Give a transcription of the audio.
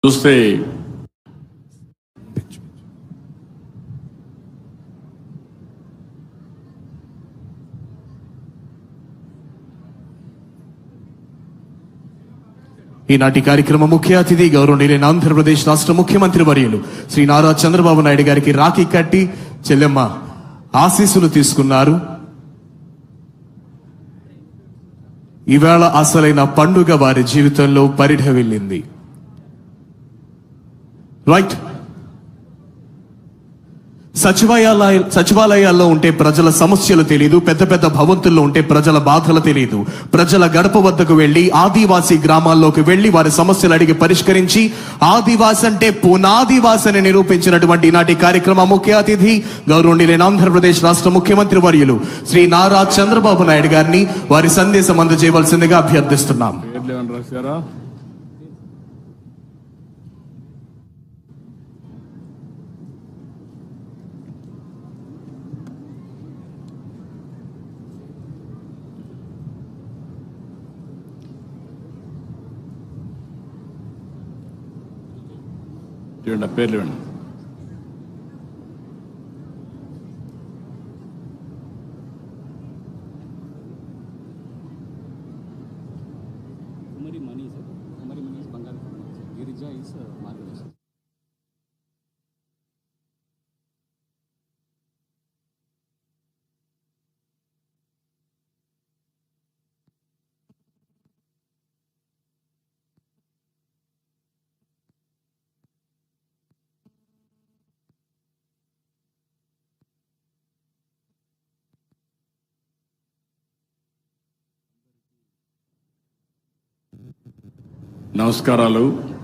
చూస్తే ఈనాటి కార్యక్రమ ముఖ్య అతిథి గౌరవనీయులైన ఆంధ్రప్రదేశ్ రాష్ట్ర ముఖ్యమంత్రి వర్యులు శ్రీ నారా చంద్రబాబు నాయుడు గారికి రాఖీ కట్టి చెల్లెమ్మ ఆశీస్సులు తీసుకున్నారు. ఈవేళ అసలైన పండుగ వారి జీవితంలో పరిఢవిల్లింది. రైట్, సచివాలయాల్లో ఉంటే ప్రజల సమస్యలు తెలియదు, పెద్ద పెద్ద భవంతుల్లో ఉంటే ప్రజల బాధలు తెలియదు. ప్రజల గడప వద్దకు వెళ్లి ఆదివాసీ గ్రామాల్లోకి వెళ్లి వారి సమస్యలు అడిగి పరిష్కరించి ఆదివాసి అంటే పునాదివాసి అని నిరూపించినటువంటి ఈనాటి కార్యక్రమ ముఖ్య అతిథి గౌరవనీయులైన ఆంధ్రప్రదేశ్ రాష్ట్ర ముఖ్యమంత్రి వర్యులు శ్రీ నారా చంద్రబాబు నాయుడు గారిని వారి సందేశం అందజేయవలసిందిగా అభ్యర్థిస్తున్నాం. పేర్లు ఇవ్వండి. నమస్కారాలు.